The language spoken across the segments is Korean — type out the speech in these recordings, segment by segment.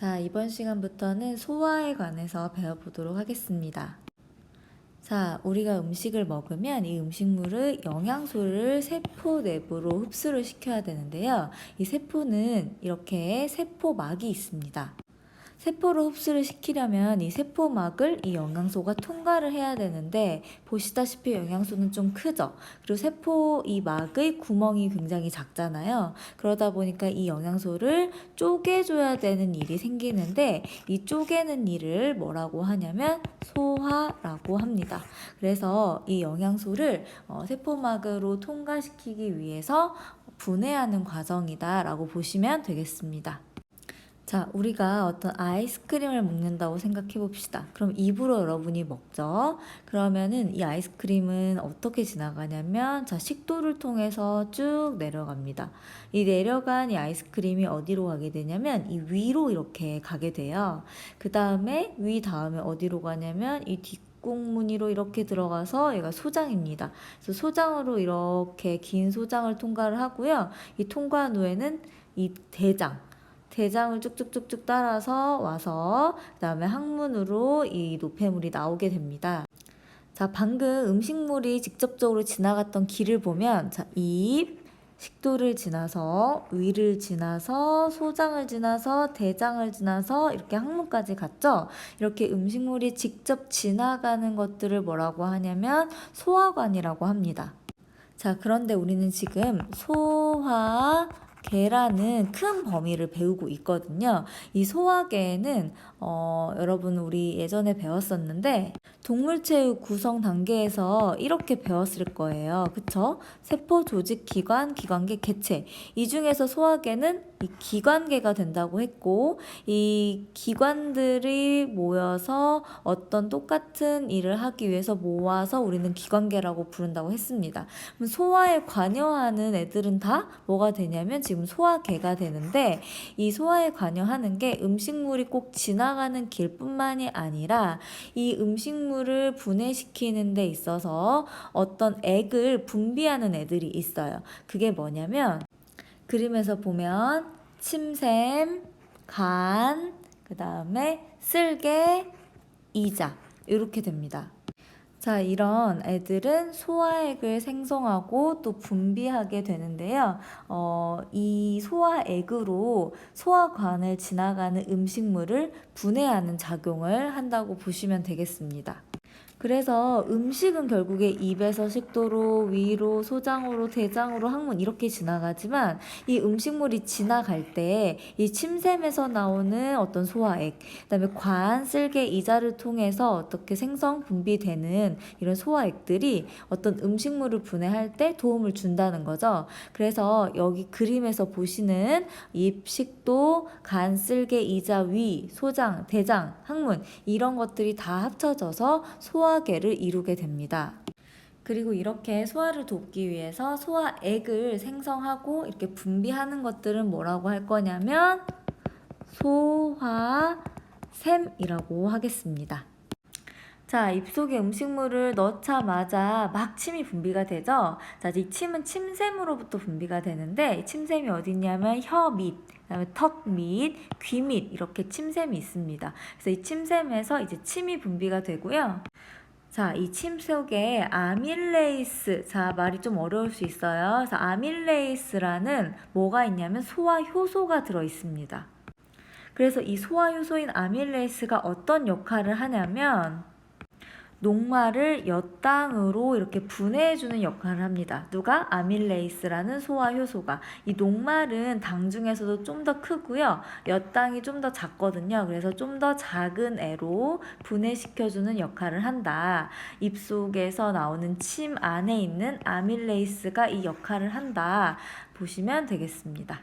자, 이번 시간부터는 소화에 관해서 배워보도록 하겠습니다. 자, 우리가 음식을 먹으면 이 음식물의 영양소를 세포 내부로 흡수를 시켜야 되는데요. 이 세포는 이렇게 세포막이 있습니다. 세포로 흡수를 시키려면 이 세포막을 이 영양소가 통과를 해야 되는데 보시다시피 영양소는 좀 크죠. 그리고 세포 이 막의 구멍이 굉장히 작잖아요. 그러다 보니까 이 영양소를 쪼개줘야 되는 일이 생기는데 이 쪼개는 일을 뭐라고 하냐면 소화라고 합니다. 그래서 이 영양소를 세포막으로 통과시키기 위해서 분해하는 과정이다 라고 보시면 되겠습니다. 자, 우리가 어떤 아이스크림을 먹는다고 생각해 봅시다. 그럼 입으로 여러분이 먹죠. 그러면은 이 아이스크림은 어떻게 지나가냐면, 자, 식도를 통해서 쭉 내려갑니다. 이 내려간 이 아이스크림이 어디로 가게 되냐면, 이 위로 이렇게 가게 돼요. 그 다음에 다음에 어디로 가냐면, 이 뒷공무니로 이렇게 들어가서 얘가 소장입니다. 그래서 소장으로 이렇게 긴 소장을 통과를 하고요. 이 통과한 후에는 이 대장을 쭉쭉쭉쭉 따라서 와서 그 다음에 항문으로 이 노폐물이 나오게 됩니다. 자, 방금 음식물이 직접적으로 지나갔던 길을 보면, 자, 식도를 지나서 위를 지나서 소장을 지나서 대장을 지나서 이렇게 항문까지 갔죠. 이렇게 음식물이 직접 지나가는 것들을 뭐라고 하냐면 소화관이라고 합니다. 자, 그런데 우리는 지금 소화계라는 큰 범위를 배우고 있거든요. 이 소화계는 여러분 우리 예전에 배웠었는데 동물체의 구성 단계에서 이렇게 배웠을 거예요. 그쵸? 세포, 조직, 기관, 기관계, 개체. 이 중에서 소화계는 이 기관계가 된다고 했고, 이 기관들이 모여서 어떤 똑같은 일을 하기 위해서 모아서 우리는 기관계라고 부른다고 했습니다. 그럼 소화에 관여하는 애들은 다 뭐가 되냐면 지금 소화계가 되는데, 이 소화에 관여하는 게 음식물이 꼭 지나가는 길뿐만이 아니라 이 음식물을 분해시키는 데 있어서 어떤 액을 분비하는 애들이 있어요. 그게 뭐냐면 그림에서 보면 침샘, 간, 그 다음에 쓸개, 이자 이렇게 됩니다. 자, 이런 애들은 소화액을 생성하고 또 분비하게 되는데요. 이 소화액으로 소화관을 지나가는 음식물을 분해하는 작용을 한다고 보시면 되겠습니다. 그래서 음식은 결국에 입에서 식도로, 위로, 소장으로, 대장으로, 항문 이렇게 지나가지만 이 음식물이 지나갈 때 이 침샘에서 나오는 어떤 소화액, 그다음에 관, 쓸개, 이자를 통해서 어떻게 생성, 분비되는 이런 소화액들이 어떤 음식물을 분해할 때 도움을 준다는 거죠. 그래서 여기 그림에서 보시는 입, 식도, 간, 쓸개, 이자, 위, 소장, 대장, 항문 이런 것들이 다 합쳐져서 소화계를 이루게 됩니다. 그리고 이렇게 소화를 돕기 위해서 소화액을 생성하고 이렇게 분비하는 것들은 뭐라고 할 거냐면 소화샘이라고 하겠습니다. 자, 입속에 음식물을 넣자마자 막 침이 분비가 되죠. 자, 이 침은 침샘으로부터 분비가 되는데 이 침샘이 어디 있냐면 혀 밑, 그다음에 턱 밑, 귀 밑 이렇게 침샘이 있습니다. 그래서 이 침샘에서 이제 침이 분비가 되고요. 자, 이 침 속에 아밀레이스, 자, 말이 좀 어려울 수 있어요. 그래서 아밀레이스라는 뭐가 있냐면 소화 효소가 들어 있습니다. 그래서 이 소화 효소인 아밀레이스가 어떤 역할을 하냐면 녹말을 엿당으로 이렇게 분해해주는 역할을 합니다. 누가? 아밀레이스라는 소화효소가. 이 녹말은 당 중에서도 좀 더 크고요. 엿당이 좀 더 작거든요. 그래서 좀 더 작은 애로 분해시켜주는 역할을 한다. 입속에서 나오는 침 안에 있는 아밀레이스가 이 역할을 한다. 보시면 되겠습니다.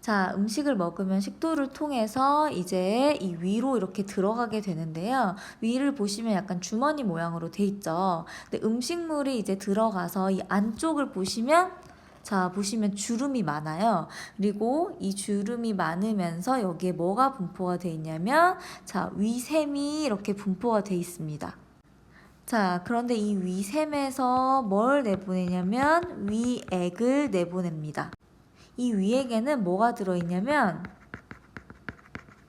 자, 음식을 먹으면 식도를 통해서 이제 이 위로 이렇게 들어가게 되는데요. 위를 보시면 약간 주머니 모양으로 돼 있죠. 근데 음식물이 이제 들어가서 이 안쪽을 보시면 자, 보시면 주름이 많아요. 그리고 이 주름이 많으면서 여기에 뭐가 분포가 돼 있냐면 자, 위샘이 이렇게 분포가 돼 있습니다. 자, 그런데 이 위샘에서 뭘 내보내냐면 위액을 내보냅니다. 이 위액에는 뭐가 들어있냐면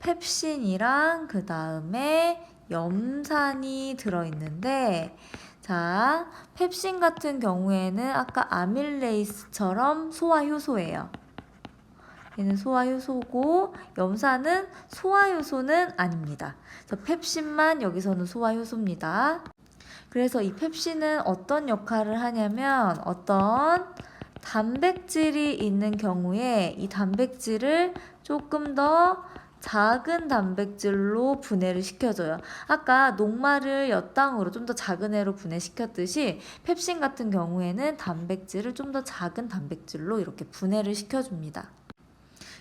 펩신이랑 그 다음에 염산이 들어있는데, 자, 펩신 같은 경우에는 아까 아밀레이스처럼 소화효소예요. 얘는 소화효소고 염산은 소화효소는 아닙니다. 그래서 펩신만 여기서는 소화효소입니다. 그래서 이 펩신은 어떤 역할을 하냐면 어떤 단백질이 있는 경우에 이 단백질을 조금 더 작은 단백질로 분해를 시켜줘요. 아까 녹말을 엿당으로 좀 더 작은 애로 분해시켰듯이 펩신 같은 경우에는 단백질을 좀 더 작은 단백질로 이렇게 분해를 시켜줍니다.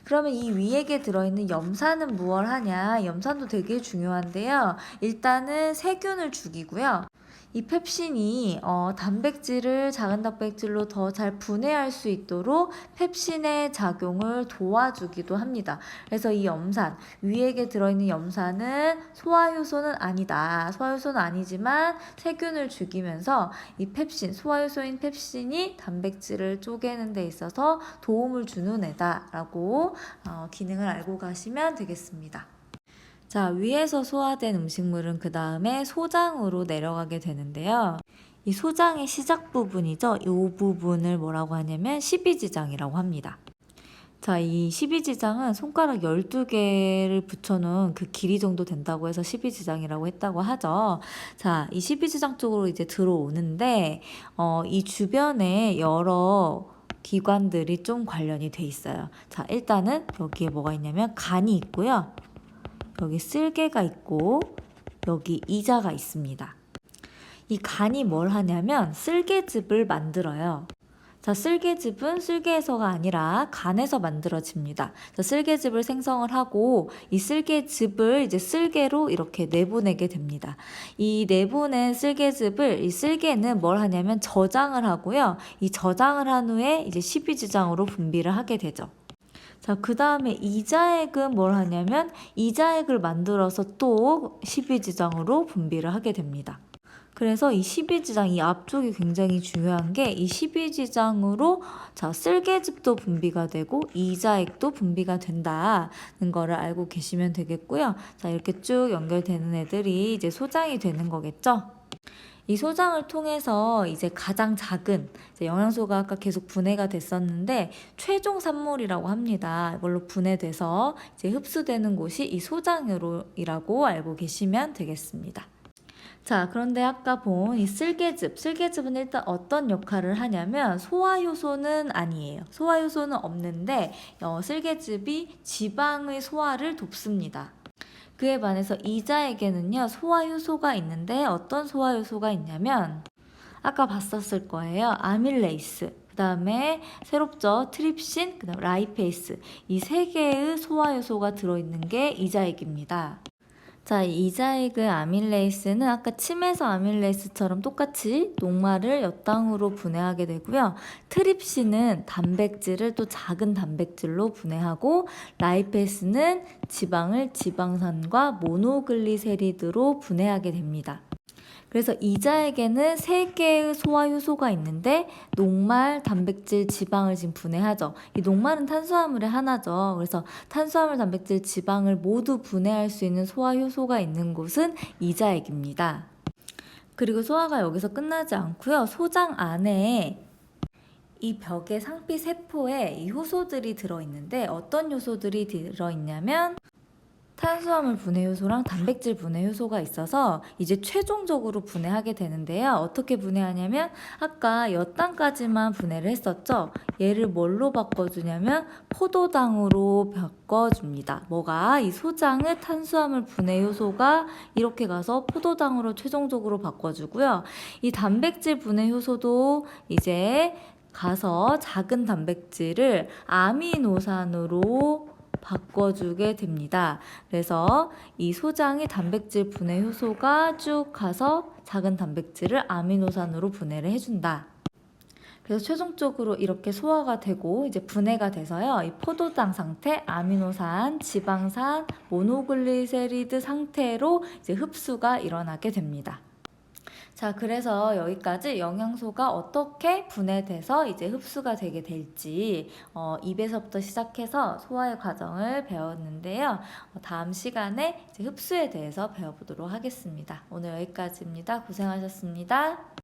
그러면 이 위액에 들어있는 염산은 무얼 하냐? 염산도 되게 중요한데요. 일단은 세균을 죽이고요. 이 펩신이 단백질을 작은 단백질로 더 잘 분해할 수 있도록 펩신의 작용을 도와주기도 합니다. 그래서 이 염산, 위액에 들어있는 염산은 소화효소는 아니다. 소화효소는 아니지만 세균을 죽이면서 이 펩신, 소화효소인 펩신이 단백질을 쪼개는 데 있어서 도움을 주는 애다라고 기능을 알고 가시면 되겠습니다. 자, 위에서 소화된 음식물은 그 다음에 소장으로 내려가게 되는데요. 이 소장의 시작 부분이죠. 이 부분을 뭐라고 하냐면 십이지장이라고 합니다. 자, 이 십이지장은 손가락 12개를 붙여놓은 그 길이 정도 된다고 해서 십이지장이라고 했다고 하죠. 자, 이 십이지장 쪽으로 이제 들어오는데 이 주변에 여러 기관들이 좀 관련이 돼 있어요. 자, 일단은 여기에 뭐가 있냐면 간이 있고요. 여기 쓸개가 있고 여기 이자가 있습니다. 이 간이 뭘 하냐면 쓸개즙을 만들어요. 자, 쓸개즙은 쓸개에서가 아니라 간에서 만들어집니다. 자, 쓸개즙을 생성을 하고 이 쓸개즙을 이제 쓸개로 이렇게 내보내게 됩니다. 이 내보낸 쓸개즙을 이 쓸개는 뭘 하냐면 저장을 하고요. 이 저장을 한 후에 이제 십이지장으로 분비를 하게 되죠. 자, 그 다음에 이자액은 뭘 하냐면 이자액을 만들어서 또 십이지장으로 분비를 하게 됩니다. 그래서 이 십이지장, 이 앞쪽이 굉장히 중요한 게 이 십이지장으로 자, 쓸개즙도 분비가 되고 이자액도 분비가 된다는 거를 알고 계시면 되겠고요. 자, 이렇게 쭉 연결되는 애들이 이제 소장이 되는 거겠죠. 이 소장을 통해서 이제 가장 작은 이제 영양소가 아까 계속 분해가 됐었는데 최종 산물이라고 합니다. 이걸로 분해돼서 이제 흡수되는 곳이 이 소장이라고 알고 계시면 되겠습니다. 자, 그런데 아까 본 이 쓸개즙은 일단 어떤 역할을 하냐면 소화효소는 아니에요. 소화효소는 없는데 쓸개즙이 지방의 소화를 돕습니다. 그에 반해서 이자에게는요, 소화효소가 있는데 어떤 소화효소가 있냐면 아까 봤었을 거예요. 아밀레이스, 그 다음에 새롭죠, 트립신, 그 다음 라이페이스, 이 세 개의 소화효소가 들어있는 게 이자액입니다. 자, 이자액의 아밀레이스는 아까 침에서 아밀레이스처럼 똑같이 녹말을 엿당으로 분해하게 되고요. 트립신은 단백질을 또 작은 단백질로 분해하고 라이페이스는 지방을 지방산과 모노글리세리드로 분해하게 됩니다. 그래서 이자에게는 3개의 소화효소가 있는데 녹말, 단백질, 지방을 지금 분해하죠. 이 녹말은 탄수화물의 하나죠. 그래서 탄수화물, 단백질, 지방을 모두 분해할 수 있는 소화효소가 있는 곳은 이자액입니다. 그리고 소화가 여기서 끝나지 않고요. 소장 안에 이 벽의 상피 세포에 이 효소들이 들어있는데 어떤 효소들이 들어있냐면 탄수화물 분해 효소랑 단백질 분해 효소가 있어서 이제 최종적으로 분해하게 되는데요. 어떻게 분해하냐면 아까 엿당까지만 분해를 했었죠. 얘를 뭘로 바꿔주냐면 포도당으로 바꿔줍니다. 뭐가? 이 소장의 탄수화물 분해 효소가 이렇게 가서 포도당으로 최종적으로 바꿔주고요. 이 단백질 분해 효소도 이제 가서 작은 단백질을 아미노산으로 바꿔주게 됩니다. 그래서 이 소장의 단백질 분해 효소가 쭉 가서 작은 단백질을 아미노산으로 분해를 해준다. 그래서 최종적으로 이렇게 소화가 되고 이제 분해가 돼서요. 이 포도당 상태, 아미노산, 지방산, 모노글리세리드 상태로 이제 흡수가 일어나게 됩니다. 자, 그래서 여기까지 영양소가 어떻게 분해돼서 이제 흡수가 되게 될지 입에서부터 시작해서 소화의 과정을 배웠는데요. 다음 시간에 이제 흡수에 대해서 배워보도록 하겠습니다. 오늘 여기까지입니다. 고생하셨습니다.